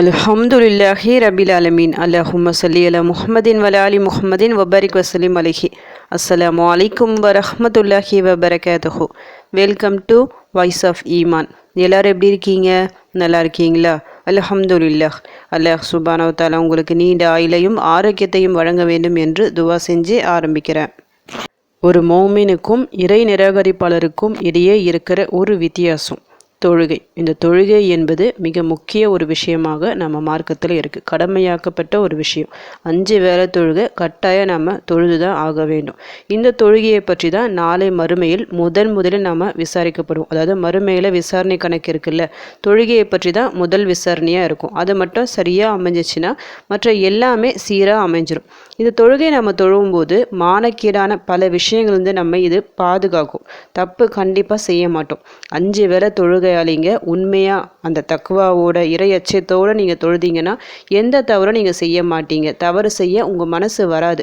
அல்ஹம்துலில்லாஹி ரபில் ஆலமீன். அல்லாஹும்ம ஸல்லி அலா முஹம்மதின் வ ஆலி முஹம்மதின் வபாரிக் வசலிம் அலைஹி. அஸ்ஸலாமு அலைக்கும் வரஹ்மத்துல்லாஹி வபரகாத்துஹு. வெல்கம் டு வாய்ஸ் ஆஃப் ஈமான். எல்லோரும் எப்படி இருக்கீங்க? நல்லா இருக்கீங்களா? அல்ஹம்துலில்லாஹ். அல்லாஹ் சுப்ஹானஹு வ தஆலா உங்களுக்கு நீண்ட ஆயுளையும் ஆரோக்கியத்தையும் வழங்க வேண்டும் என்று துவா செஞ்சு ஆரம்பிக்கிறேன். ஒரு மோமினுக்கும் இறை நிராகரிப்பாளருக்கும் இடையே இருக்கிற ஒரு வித்தியாசம் தொழுகை. இந்த தொழுகை என்பது மிக முக்கிய ஒரு விஷயமாக நம்ம மார்க்கத்தில் இருக்குது. கடமையாக்கப்பட்ட ஒரு விஷயம். 5 வேளை தொழுகை கட்டாயம் நம்ம தொழுது தான் ஆக வேண்டும். இந்த தொழுகையை பற்றி தான் நாளை மறுமையில் முதலில் நம்ம விசாரிக்கப்படுவோம். அதாவது மறுமையில் விசாரணை கணக்கு இருக்குல்ல, தொழுகையை பற்றி தான் முதல் விசாரணையாக இருக்கும். அது மட்டும் சரியாக அமைஞ்சிச்சுன்னா மற்ற எல்லாமே சீராக அமைஞ்சிடும். இந்த தொழுகை நம்ம தொழும்போது மானக்கீடான பல விஷயங்கள் நம்ம இது பாதுகாக்கும். தப்பு கண்டிப்பாக செய்ய மாட்டோம். 5 வேளை தொழுகையாளிங்க உண்மையாக அந்த தக்குவாவோட இறை அச்சத்தோடு நீங்கள் தொழுதீங்கன்னா எந்த தவறும் நீங்கள் செய்ய மாட்டீங்க. தவறு செய்ய உங்கள் மனசு வராது.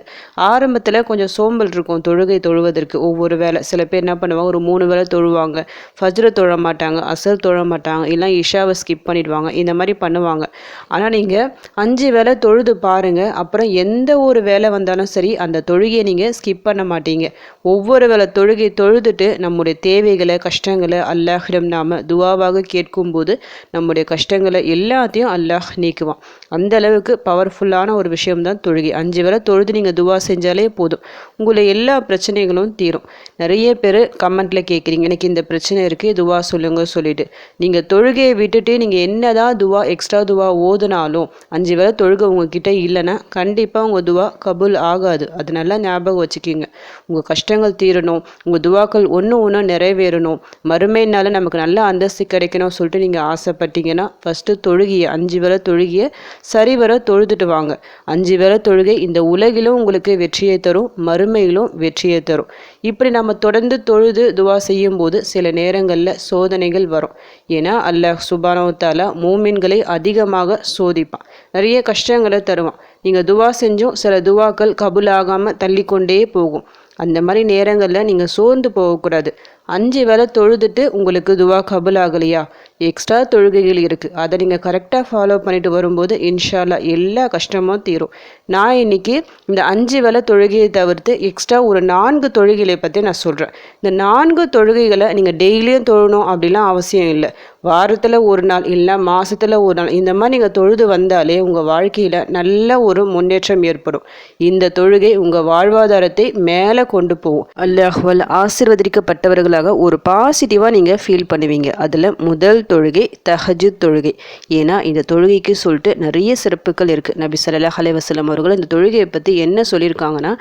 ஆரம்பத்தில் கொஞ்சம் சோம்பல் இருக்கும் தொழுகை தொழுவதற்கு. ஒவ்வொரு வேளை சில பேர் என்ன பண்ணுவாங்க, ஒரு 3 வேளை தொழுவாங்க, ஃபஜ்ரு தொழ மாட்டாங்க, அசர் தொழ மாட்டாங்க, இல்லை இஷாவை ஸ்கிப் பண்ணிடுவாங்க, இந்த மாதிரி பண்ணுவாங்க. ஆனால் நீங்கள் 5 வேளை தொழுது பாருங்கள். அப்புறம் எந்த ஒரு வேலை வந்தாலும் சரி அந்த தொழுகையை நீங்கள் ஸ்கிப் பண்ண மாட்டீங்க. ஒவ்வொரு வேளை தொழுகை தொழுதுட்டு நம்முடைய தேவைகளை கஷ்டங்களை அல்லாஹ்விடம் நாம் துவாவாக கேட்கும்போது நம்முடைய கஷ்டங்களை எல்லாத்தையும் அல்லாஹ் நீக்குவான். அந்த அளவுக்கு பவர்ஃபுல்லான ஒரு விஷயம்தான் தொழுகை. 5 வேளை தொழுது நீங்கள் துவா செஞ்சாலே போதும், உங்களை எல்லா பிரச்சனைகளும் தீரும். நிறைய பேர் கமெண்ட்டில் கேட்குறீங்க, எனக்கு இந்த பிரச்சனை இருக்குது, துவா சொல்லுங்க சொல்லிட்டு. நீங்கள் தொழுகையை விட்டுட்டு நீங்கள் என்னதான் துவா எக்ஸ்ட்ரா துவா ஓதுனாலும் 5 வேளை தொழுகை உங்ககிட்ட இல்லைன்னா கண்டிப்பாக உங்கள் துவா கபூல் ஆகாது. அது நல்லா ஞாபகம் வச்சுக்கிங்க. உங்கள் கஷ்டங்கள் தீரணும், உங்கள் துவாக்கள் ஒன்று நிறைவேறணும், மறுமையினால நமக்கு நல்ல அந்தஸ்து கிடைக்கணும் சொல்லிட்டு நீங்கள் ஆசைப்பட்டீங்கன்னா ஃபஸ்ட்டு தொழுகையை 5 வேளை தொழுகையை சரிவர தொழுதுட்டு வாங்க. 5 வேளை தொழுகை இந்த உலகிலும் உங்களுக்கு வெற்றியை தரும், மறுமையிலும் வெற்றியை தரும். இப்படி நம்ம தொடர்ந்து தொழுது துவா செய்யும் போது சில நேரங்களில் சோதனைகள் வரும். ஏன்னா அல்லாஹ் சுப்ஹானஹு வ தஆலா மூமின்களை அதிகமாக சோதிப்பான், நிறைய கஷ்டங்களை தருவான். நீங்கள் துவா செஞ்சும் சில துவாக்கள் கபூல் ஆகாமல் தள்ளிக்கொண்டே போகும். அந்த மாதிரி நேரங்களில் நீங்கள் சோர்ந்து போகக்கூடாது. 5 வேளை தொழுதுட்டு உங்களுக்கு துவா கபூல் ஆகலையா, எக்ஸ்ட்ரா தொழுகைகள் இருக்குது, அதை நீங்கள் கரெக்டாக ஃபாலோ பண்ணிட்டு வரும்போது இன்ஷா அல்லாஹ் எல்லா கஷ்டமும் தீரும். நான் இன்னைக்கு இந்த 5 வேளை தொழுகையை தவிர்த்து எக்ஸ்ட்ரா ஒரு 4 தொழுகைகளை பற்றி நான் சொல்கிறேன். இந்த 4 தொழுகைகளை நீங்கள் டெய்லியும் தொழணும் அப்படிலாம் அவசியம் இல்லை. வாரத்தில் ஒரு நாள் இல்லை மாதத்தில் ஒரு நாள் இந்த மாதிரி நீங்கள் தொழுது வந்தாலே உங்கள் வாழ்க்கையில் நல்ல ஒரு முன்னேற்றம் ஏற்படும். இந்த தொழுகை உங்கள் வாழ்வாதாரத்தை மேலே கொண்டு போகும். அல்லாஹ்வால் ஆசீர்வதிக்கப்பட்டவர்களாக ஒரு பாசிட்டிவாக நீங்கள் ஃபீல் பண்ணுவீங்க. அதில் முதல் தொழுகை தஹஜ்ஜுத் தொழுகை. ஏன்னா இந்த தொழுகைக்கு சொல்லிட்டு நிறைய சிறப்புகள் இருக்குது. நபி ஸல்லல்லாஹு அலைஹி வஸல்லம் அவர்கள் இந்த தொழுகையை பற்றி என்ன சொல்லியிருக்காங்கன்னா,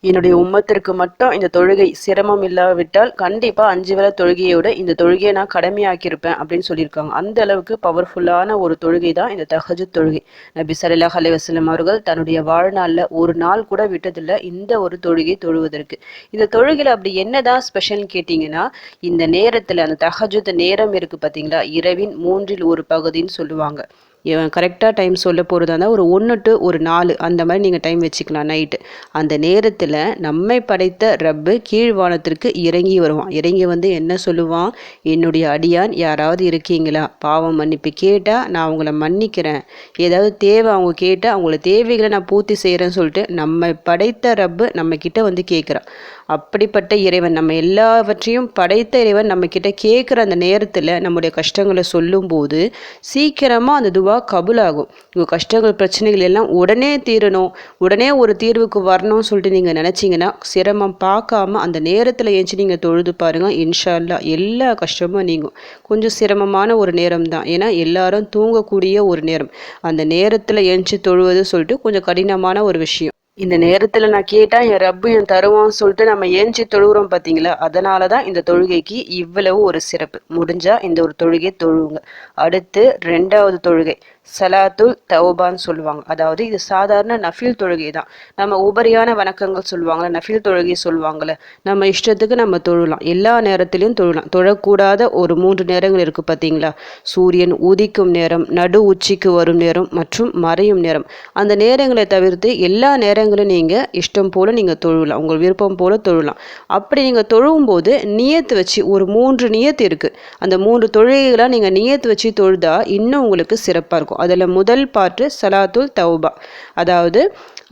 என்னுடைய உம்மத்திற்கு மட்டும் இந்த தொழுகை சிரமம் இல்லாவிட்டால் கண்டிப்பாக 5 வேளை தொழுகையோட இந்த தொழுகையை நான் கடமையாக்கியிருப்பேன் அப்படின்னு சொல்லியிருக்காங்க. அந்த அளவுக்கு பவர்ஃபுல்லான ஒரு தொழுகை தான் இந்த தஹஜ்ஜுத் தொழுகை. நபி ஸல்லல்லாஹு அலைஹி வஸல்லம் அவர்கள் தன்னுடைய வாழ்நாளில் ஒரு நாள் கூட விட்டதில்லை இந்த ஒரு தொழுகை தொழுவதற்கு. இந்த தொழுகையில் அப்படி என்னதான் ஸ்பெஷல்னு கேட்டிங்கன்னா, இந்த நேரத்தில் அந்த தஹஜ்ஜுத் நேரம் இருக்குது பார்த்தீங்களா, இரவின் 3ல் 1 பகுதின்னு சொல்லுவாங்க. கரெக்டாக டைம் சொல்ல போகிறதா இருந்தால் ஒரு 1 to 4 அந்த மாதிரி நீங்கள் டைம் வச்சுக்கலாம் நைட்டு. அந்த நேரத்தில் நம்மை படைத்த ரப்பு கீழ்வானத்திற்கு இறங்கி வருவான். இறங்கி வந்து என்ன சொல்லுவான், என்னுடைய அடியான் யாராவது இருக்கீங்களா, பாவம் மன்னிப்பு கேட்டால் நான் அவங்கள மன்னிக்கிறேன், ஏதாவது தேவை அவங்க கேட்டால் அவங்கள தேவைகளை நான் பூர்த்தி செய்கிறேன்னு சொல்லிட்டு நம்மை படைத்த ரப்பு நம்ம கிட்ட வந்து கேட்குறான். அப்படிப்பட்ட இறைவன், நம்ம எல்லாவற்றையும் படைத்த இறைவன் நம்ம கிட்ட கேட்குற அந்த நேரத்தில் நம்முடைய கஷ்டங்களை சொல்லும்போது சீக்கிரமாக அந்த துவா கபூல் ஆகும். உங்கள் கஷ்டங்கள் பிரச்சனைகள் எல்லாம் உடனே தீரணும், உடனே ஒரு தீர்வுக்கு வரணும்னு சொல்லிட்டு நீங்கள் நினச்சிங்கன்னா சிரமம் பார்க்காம அந்த நேரத்தில் ஏஞ்சி நீங்கள் தொழுது பாருங்கள். இன்ஷா அல்லாஹ் எல்லா கஷ்டமும் நீங்கும். கொஞ்சம் சிரமமான ஒரு நேரம் தான், ஏன்னா எல்லாரும் தூங்கக்கூடிய ஒரு நேரம். அந்த நேரத்தில் ஏஞ்சி தொழுவது சொல்லிட்டு கொஞ்சம் கடினமான ஒரு விஷயம். இந்த நேரத்தில் நான் கேட்டால் என் ரப்பு என் தருவான்னு சொல்லிட்டு நம்ம ஏஞ்சி தொழுகிறோம் பார்த்தீங்களா, அதனால தான் இந்த தொழுகைக்கு இவ்வளவு ஒரு சிறப்பு. முடிஞ்சால் இந்த ஒரு தொழுகை தொழுவுங்க. அடுத்து 2வது தொழுகை சலாத்துல் தௌபான்னு சொல்லுவாங்க. அதாவது இது சாதாரண நஃபில் தொழுகை தான். நம்ம உபரியான வணக்கங்கள் சொல்லுவாங்கள்ல, நஃபில் தொழுகை சொல்லுவாங்கள்ல, நம்ம இஷ்டத்துக்கு நம்ம தொழலாம், எல்லா நேரத்திலையும் தொழலாம். தொழக்கூடாத ஒரு 3 நேரங்கள் இருக்குது பார்த்தீங்களா, சூரியன் உதிக்கும் நேரம், நடு உச்சிக்கு வரும் நேரம் மற்றும் மறையும் நேரம். அந்த நேரங்களை தவிர்த்து எல்லா நேரங்களும் நீங்கள் இஷ்டம் போல் நீங்கள் தொழலாம், உங்கள் விருப்பம் போல் தொழலாம். அப்படி நீங்கள் தொழும்போது நியத்து வச்சு ஒரு 3 நியத்து இருக்குது. அந்த 3 தொழுகைகளாக நீங்கள் நியத்து வச்சு தொழுதா இன்னும் உங்களுக்கு சிறப்பாக இருக்கும். இருக்கும். அதில் முதல் பாட்டு சலாத்துல் தௌபா, அதாவது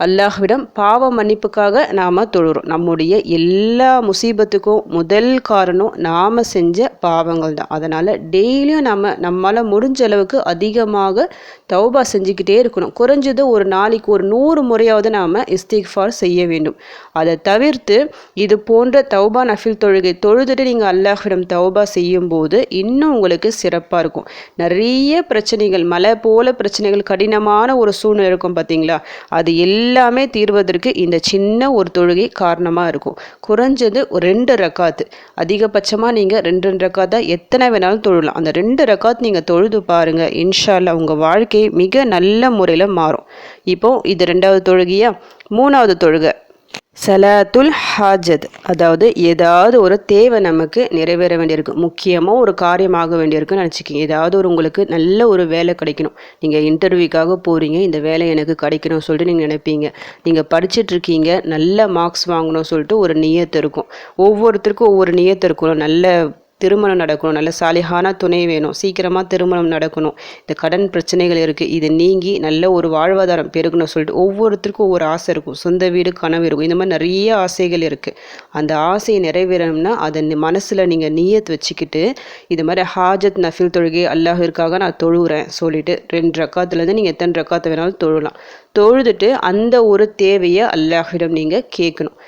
அல்லாஹ்விடம் பாவ மன்னிப்புக்காக நாம் தொழுகிறோம். நம்முடைய எல்லா முசீபத்துக்கும் முதல் காரணம் நாம் செஞ்ச பாவங்கள் தான். அதனால் டெய்லியும் நம்மளால் முடிஞ்ச அளவுக்கு அதிகமாக தௌபா செஞ்சுக்கிட்டே இருக்கணும். குறைஞ்சது ஒரு நாளைக்கு ஒரு 100 முறையாவது நாம் இஸ்திக்ஃபார் செய்ய வேண்டும். அதை தவிர்த்து இது போன்ற தௌபா நஃபில் தொழுகை தொழுதுட்டு நீங்கள் அல்லாஹ்விடம் தௌபா செய்யும்போது இன்னும் உங்களுக்கு சிறப்பாக இருக்கும். நிறைய பிரச்சனைகள், மலை போல பிரச்சனைகள், கடினமான ஒரு சூழ்நிலை இருக்கும் பார்த்தீங்களா, அது எல்லாமே தீர்வதற்கு இந்த சின்ன ஒரு தொழுகை காரணமாக இருக்கும். குறைஞ்சது ஒரு 2 ரக்காத்து, அதிகபட்சமாக நீங்கள் 2 ரக்காத்தா எத்தனை வேணாலும் தொழலாம். அந்த 2 ரக்காத் நீங்கள் தொழுது பாருங்கள், இன்ஷா அல்லாஹ் உங்கள் வாழ்க்கை மிக நல்ல முறையில் மாறும். இப்போ இது 2வது தொழுகையா. 3வது தொழுகை சலாத்துல் ஹாஜத், அதாவது ஏதாவது ஒரு தேவை நமக்கு நிறைவேற வேண்டியிருக்கு, முக்கியமாக ஒரு காரியமாக வேண்டியிருக்குன்னு நினச்சிக்கிங்க. ஏதாவது ஒரு உங்களுக்கு நல்ல ஒரு வேலை கிடைக்கணும், நீங்கள் இன்டர்வியூக்காக போகிறீங்க, இந்த வேலை எனக்கு கிடைக்கணும்னு சொல்லிட்டு நீங்கள் நினைப்பீங்க. நீங்கள் படிச்சுட்ருக்கீங்க, நல்ல மார்க்ஸ் வாங்கணும்னு சொல்லிட்டு ஒரு நியத்து இருக்கும். ஒவ்வொருத்தருக்கும் ஒவ்வொரு நியத்து இருக்கணும். நல்ல திருமணம் நடக்கணும், நல்ல சாலிஹான துணை வேணும், சீக்கிரமாக திருமணம் நடக்கணும், இந்த கடன் பிரச்சனைகள் இருக்குது, இது நீங்கி நல்ல ஒரு வாழ்வாதாரம் பெருகணும்னு சொல்லிட்டு ஒவ்வொருத்தருக்கும் ஒவ்வொரு ஆசை இருக்கும். சொந்த வீடு, கனவு இருக்கும், இந்த மாதிரி நிறைய ஆசைகள் இருக்குது. அந்த ஆசையை நிறைவேறணும்னா அதை மனசில் நீங்கள் நியத் வச்சுக்கிட்டு இது மாதிரி ஹாஜத் நஃபில் தொழுகை அல்லாஹிற்காக நான் தொழுகிறேன் சொல்லிட்டு 2 ரக்காத்துலேருந்து நீங்கள் எத்தனை ரக்காத்து வேணாலும் தொழலாம். தொழுதுட்டு அந்த ஒரு தேவையை அல்லாஹிடம் நீங்கள் கேட்கணும்.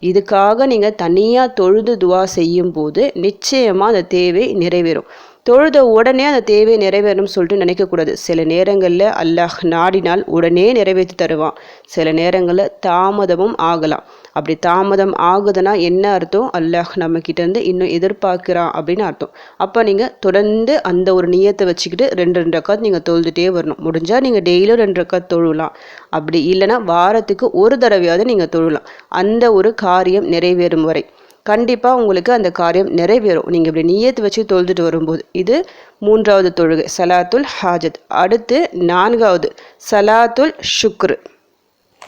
இதுக்காக நீங்கள் தனியாக தொழுது துவா செய்யும் போது நிச்சயமாக அந்த தேவை நிறைவேறும். தொழுத உடனே அந்த தேவை நிறைவேறணும்னு சொல்லிட்டு நினைக்கக்கூடாது. சில நேரங்களில் அல்லாஹ் நாடினால் உடனே நிறைவேற்றி தருவான், சில நேரங்களில் தாமதமும் ஆகலாம். அப்படி தாமதம் ஆகுதுன்னா என்ன அர்த்தம், அல்லாஹ் நம்மக்கிட்டேருந்து இன்னும் எதிர்பார்க்குறான் அப்படின்னு அர்த்தம். அப்போ நீங்கள் தொடர்ந்து அந்த ஒரு நியத்தை வச்சுக்கிட்டு 2 ரக்காத் நீங்கள் தொழுதுகிட்டே வரணும். முடிஞ்சால் நீங்கள் டெய்லியும் 2 ரக்காத் தொழலாம், அப்படி இல்லைன்னா வாரத்துக்கு ஒரு தடவையாவது நீங்கள் தொழலாம். அந்த ஒரு காரியம் நிறைவேறும் வரை கண்டிப்பாக உங்களுக்கு அந்த காரியம் நிறைவேறும், நீங்கள் இப்படி நியத்து வச்சு தொழுதுட்டு வரும்போது. இது 3வது தொழுகை சலாத்துல் ஹாஜத். அடுத்து 4வது சலாத்துல் ஷுக்ரு.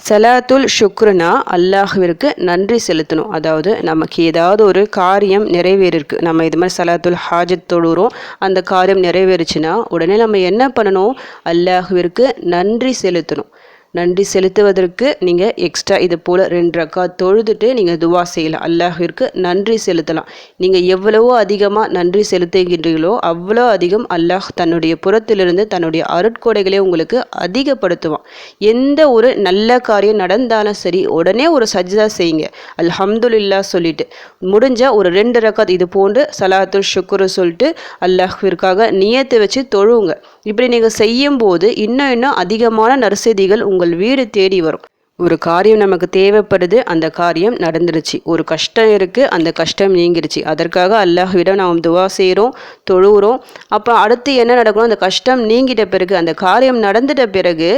சலாத்துல் ஷுக்ருனா அல்லாஹ்விற்கு நன்றி செலுத்தணும். அதாவது நமக்கு ஏதாவது ஒரு காரியம் நிறைவேறிருக்கு, நம்ம இது மாதிரி சலாத்துல் ஹாஜத் தொழுகிறோம், அந்த காரியம் நிறைவேறுச்சுன்னா உடனே நம்ம என்ன பண்ணணும், அல்லாஹ்விற்கு நன்றி செலுத்தணும். நன்றி செலுத்துவதற்கு நீங்கள் எக்ஸ்ட்ரா இது போல் 2 ரக்காத் தொழுதுட்டு நீங்கள் துவா செய்யலாம், அல்லாஹ்விற்கு நன்றி செலுத்தலாம். நீங்கள் எவ்வளவோ அதிகமாக நன்றி செலுத்துகின்றீர்களோ அவ்வளோ அதிகம் அல்லாஹ் தன்னுடைய புறத்திலிருந்து தன்னுடைய அருட்கொடைகளை உங்களுக்கு அதிகப்படுத்துவான். எந்த ஒரு நல்ல காரியம் நடந்தாலும் சரி உடனே ஒரு சஜ்தா செய்யுங்க, அல்ஹம்துலில்லாஹ் சொல்லிட்டு முடிஞ்ச ஒரு 2 ரக்காத் இது போன்று சலாத்துல் ஷுக்ரு சொல்லிட்டு அல்லாஹ்விற்காக நியத்தை வச்சு தொழுவுங்க. இப்படி நீங்கள் செய்யும்போது இன்னும் அதிகமான நற்செய்திகள் உங்கள் வீடு தேடி வரும். ஒரு காரியம் நமக்கு தேவைப்படுது, அந்த காரியம் நடந்துருச்சு. ஒரு கஷ்டம் இருக்குது, அந்த கஷ்டம் நீங்கிருச்சு. அதற்காக அல்லாஹ்விடம் நாம் துவா செய்கிறோம், தொழுகிறோம். அப்போ அடுத்து என்ன நடக்கணும், அந்த கஷ்டம் நீங்கிட்ட பிறகு, அந்த காரியம் நடந்துட்ட பிறகு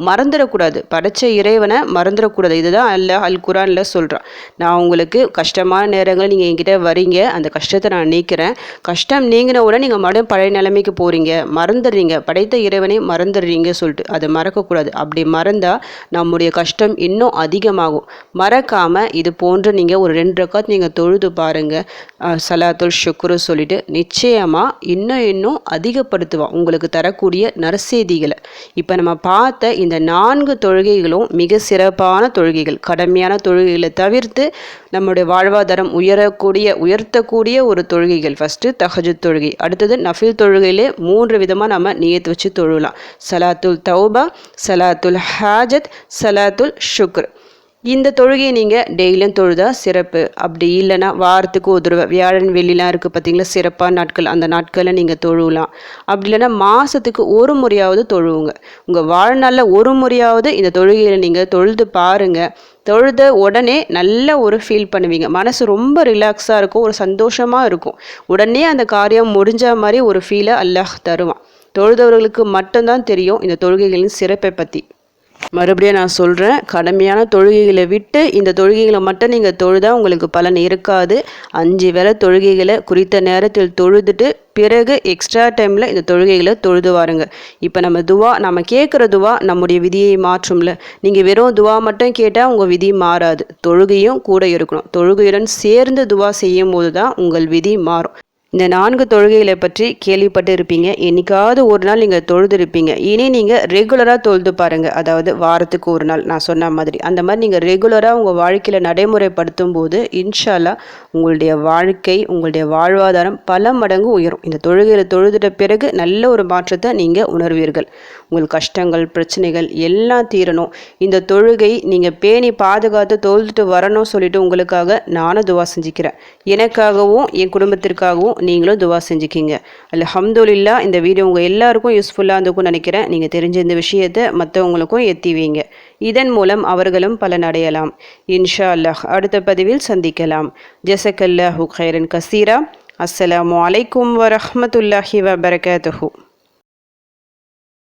மறந்துடக்கூடாது, படைச்ச இறைவனை மறந்துடக்கூடாது. இதுதான் அல்லாஹ் அல் குரானில் சொல்கிறான். நான் உங்களுக்கு கஷ்டமான நேரங்கள் நீங்கள் என்கிட்ட வரீங்க, அந்த கஷ்டத்தை நான் நீக்கிறேன். கஷ்டம் நீங்கின உடனே நீங்கள் மறுபடியும் பழைய நிலைமைக்கு போகிறீங்க, மறந்துடுறீங்க, படைத்த இறைவனை மறந்துடுறீங்க சொல்லிட்டு அதை மறக்கக்கூடாது. அப்படி மறந்தால் நம்முடைய கஷ்டம் இன்னும் அதிகமாகும். மறக்காம இது போன்று நீங்க ஒரு 2 ரக்காத் நீங்க தொழுது பாருங்க, சலாத்துல் ஷுக்ரு சொல்லிட்டு நிச்சயமா இன்னும் அதிகப்படுத்துவான் உங்களுக்கு தரக்கூடிய நற்செய்திகளை. இப்போ நம்ம பார்த்த இந்த 4 தொழுகைகளும் மிக சிறப்பான தொழுகைகள், கடமையான தொழுகைகளை தவிர்த்து நம்முடைய வாழ்வாதாரம் உயர்த்தக்கூடிய ஒரு தொழுகைகள். ஃபஸ்ட்டு தஹஜுத் தொழுகை, அடுத்தது நஃபில் தொழுகையிலே 3 விதமாக நம்ம நியத்து வச்சு தொழலாம். சலாத்துல் தௌபா, சலாத்துல் ஹாஜத், சலாத்துல் ஷுக்ர். இந்த தொழுகையை நீங்கள் டெய்லியும் தொழுதா சிறப்பு. அப்படி இல்லைன்னா வாரத்துக்கு ஒரு தடவை, வியாழன் வெள்ளிலாம் இருக்குது பார்த்தீங்களா சிறப்பான நாட்கள், அந்த நாட்களில் நீங்கள் தொழுவலாம். அப்படி இல்லைன்னா மாதத்துக்கு ஒரு முறையாவது தொழுவுங்க. உங்கள் வாழ்நாளில் ஒரு முறையாவது இந்த தொழுகையில் நீங்கள் தொழுது பாருங்கள். தொழுத உடனே நல்ல ஒரு ஃபீல் பண்ணுவீங்க, மனசு ரொம்ப ரிலாக்ஸாக இருக்கும், ஒரு சந்தோஷமாக இருக்கும். உடனே அந்த காரியம் முடிஞ்ச மாதிரி ஒரு ஃபீலை அல்லாஹ் தருவான். தொழுதவர்களுக்கு மட்டும்தான் தெரியும் இந்த தொழுகைகளின் சிறப்பை பற்றி. மறுபடியும் நான் சொல்கிறேன், கடமையான தொழுகைகளை விட்டு இந்த தொழுகைகளை மட்டும் நீங்கள் தொழுதா உங்களுக்கு பலன் இருக்காது. 5 வேளை தொழுகைகளை குறித்த நேரத்தில் தொழுதுட்டு பிறகு எக்ஸ்ட்ரா டைமில் இந்த தொழுகைகளை தொழுது வாருங்க. இப்போ நம்ம கேட்குற துவா நம்முடைய விதியை மாற்றும்ல. நீங்கள் வெறும் துவா மட்டும் கேட்டால் உங்கள் விதி மாறாது, தொழுகையும் கூட இருக்கணும். தொழுகையுடன் சேர்ந்து துவா செய்யும் போது தான் உங்கள் விதி மாறும். இந்த 4 தொழுகைகளை பற்றி கேள்விப்பட்டு இருப்பீங்க. என்னைக்காவது ஒரு நாள் நீங்கள் தொழுதுருப்பீங்க. இனி நீங்கள் ரெகுலராக தொழுது பாருங்கள். அதாவது வாரத்துக்கு ஒரு நாள் நான் சொன்ன மாதிரி. அந்த மாதிரி நீங்கள் ரெகுலராக உங்கள் வாழ்க்கையில் நடைமுறைப்படுத்தும் போது இன்ஷா அல்லாஹ் உங்களுடைய வாழ்க்கை, உங்களுடைய வாழ்வாதாரம் பல மடங்கு உயரும். இந்த தொழுகையில் தொழுதுட்ட பிறகு நல்ல ஒரு மாற்றத்தை நீங்கள் உணர்வீர்கள். உங்கள் கஷ்டங்கள், பிரச்சனைகள் எல்லாம் தீரணும். இந்த தொழுகை நீங்கள் பேணி பாதுகாத்து தொழுதுட்டு வரணும் சொல்லிட்டு உங்களுக்காக நானும் துவா செஞ்சுக்கிறேன். எனக்காகவும் என் குடும்பத்திற்காகவும் நீங்களும் துவா செஞ்சுக்கிங்க. அல்ஹம்துலில்லாஹ். இந்த வீடியோ உங்கள் எல்லாருக்கும் யூஸ்ஃபுல்லாக இருந்துக்கும்னு நினைக்கிறேன். நீங்கள் தெரிஞ்ச இந்த விஷயத்தை மற்றவங்களுக்கும் எத்தி வைங்க. இதன் மூலம் அவர்களும் பலனடையலாம். இன்ஷா அல்லாஹ். அடுத்த பதிவில் சந்திக்கலாம். ஜஸக்கல்லாஹு கைரன் கசீரா. அஸ்ஸலாமு அலைக்கும் வரஹ்மத்துல்லாஹி வபரகாத்துஹு.